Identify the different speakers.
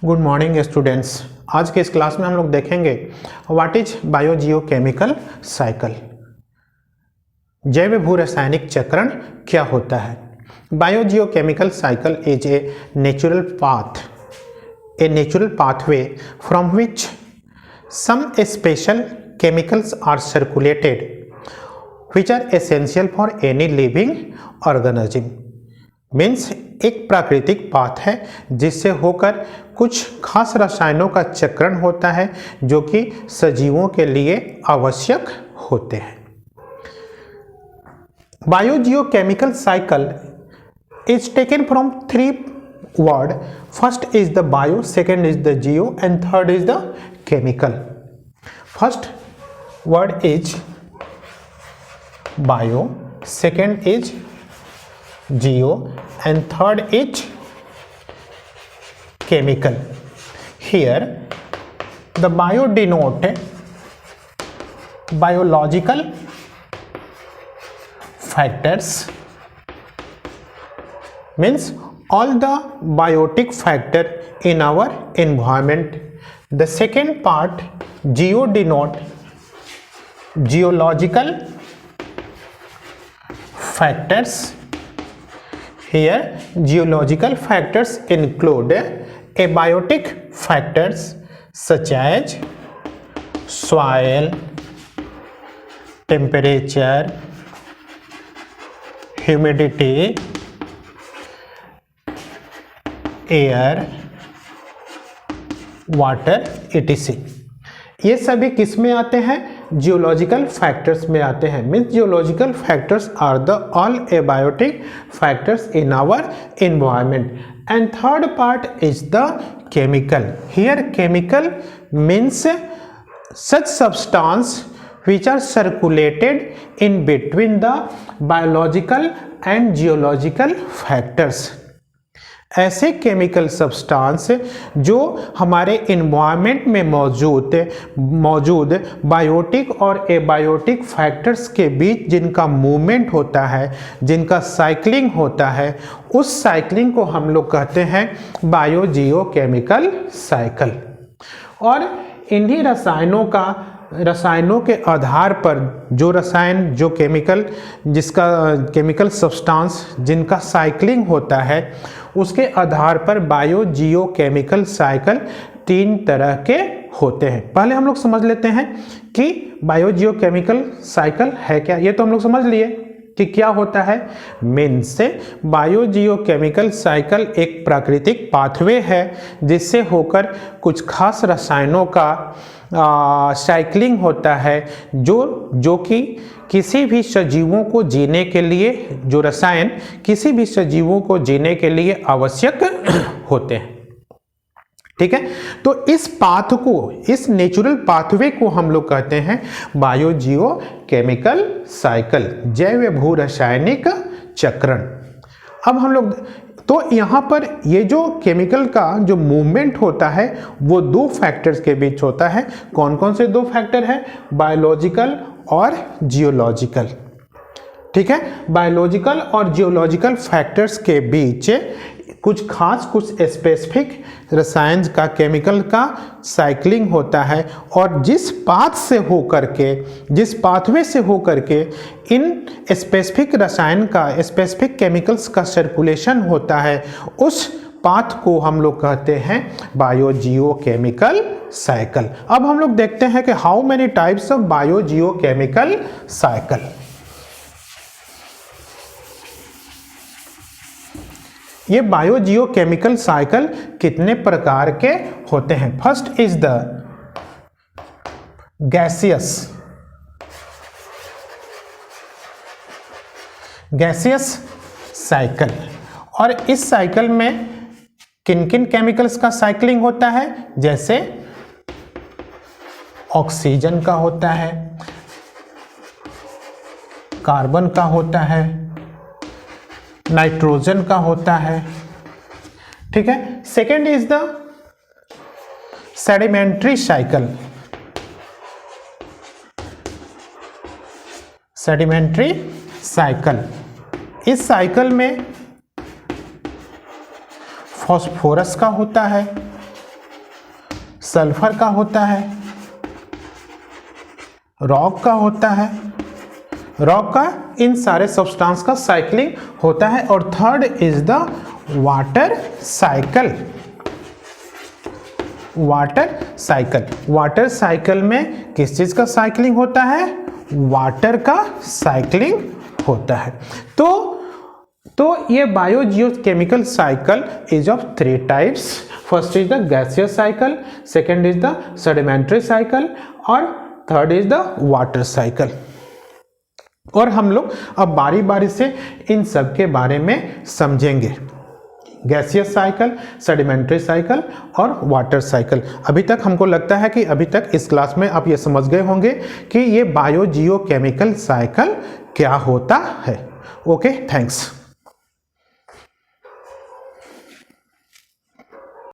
Speaker 1: Good morning students. आज के इस क्लास में हम लोग देखेंगे व्हाट इज बायोजियोकेमिकल साइकिल। जैव भू रासायनिक चक्रण क्या होता है। Biogeochemical cycle is a natural pathway from which some special chemicals are circulated which are essential for any living organism। Means एक प्राकृतिक पाथ है जिससे होकर कुछ खास रसायनों का चक्रण होता है जो कि सजीवों के लिए आवश्यक होते हैं। Biogeochemical cycle is taken from three word. First is the bio, second is the Jio and third is the chemical. First word is bio, second is geo and third is chemical. Here the bio denote biological factors, means all the biotic factor in our environment. The second part geo denote geological factors. Here geological factors include abiotic factors such as soil, temperature, humidity, air, water etc. ये सभी किस में आते हैं? Geological factors में आते हैं। Means geological factors are the all abiotic factors in our environment. And third part is the chemical. Here chemical means such substance which are circulated in between the biological and geological factors। ऐसे chemical substance जो हमारे environment में मौजूद biotic और abiotic factors के बीच जिनका movement होता है, जिनका साइक्लिंग होता है, उस साइक्लिंग को हम लोग कहते हैं बायोजियोकेमिकल साइकिल। और इन्हीं रसायनों के आधार पर जो केमिकल सब्सटेंस जिनका साइक्लिंग होता है, उसके आधार पर बायोजियोकेमिकल साइकिल तीन तरह के होते हैं। पहले हम लोग समझ लेते हैं कि बायोजियोकेमिकल साइकिल है क्या। ये तो हम लोग समझ लिए कि क्या होता है। मीन्स से बायोजियोकेमिकल साइकिल एक प्राकृतिक पाथवे है जिससे होकर कुछ खास रसायनों का साइक्लिंग होता है जो कि किसी भी सजीवों को जीने के लिए, जो रसायन किसी भी सजीवों को जीने के लिए आवश्यक होते हैं। ठीक है, तो इस नेचुरल पाथवे को हम लोग कहते हैं बायोजियोकेमिकल साइकिल, जैव भू रासायनिक चक्रण। अब हम लोग तो यहाँ पर ये जो केमिकल का जो मूवमेंट होता है वो दो फैक्टर्स के बीच होता है। कौन कौन से दो फैक्टर हैं? बायोलॉजिकल और जियोलॉजिकल। ठीक है, बायोलॉजिकल और जियोलॉजिकल फैक्टर्स के बीच कुछ स्पेसिफिक रसायन का, केमिकल का साइक्लिंग होता है। और जिस पाथवे से होकर के इन स्पेसिफिक रसायन का, स्पेसिफिक केमिकल्स का सर्कुलेशन होता है, उस पाथ को हम लोग कहते हैं बायोजियोकेमिकल साइकिल। अब हम लोग देखते हैं कि how many types of biogeochemical cycle. ये बायोजियोकेमिकल साइकिल कितने प्रकार के होते हैं? First is the gaseous cycle. और इस साइकिल में किन किन केमिकल्स का साइक्लिंग होता है? जैसे ऑक्सीजन का होता है, कार्बन का होता है, नाइट्रोजन का होता है। ठीक है, second is the sedimentary cycle. इस साइकिल में फॉस्फोरस का होता है, सल्फर का होता है, रॉक का होता है, रॉक का, इन सारे सब्सटेंस का साइक्लिंग होता है। और third is the water cycle. Water cycle, water cycle में किस चीज का साइक्लिंग होता है? वाटर का साइक्लिंग होता है। तो ये biogeochemical cycle is of 3 types. First is the gaseous cycle, second is the sedimentary cycle और third is the water cycle. और हम लोग अब बारी बारी से इन सब के बारे में समझेंगे, गैसियस साइकिल, सेडिमेंट्री साइकिल और वाटर साइकिल। अभी तक हमको लगता है कि अभी तक इस क्लास में आप ये समझ गए होंगे कि ये बायोजियोकेमिकल साइकिल क्या होता है। Okay, thanks.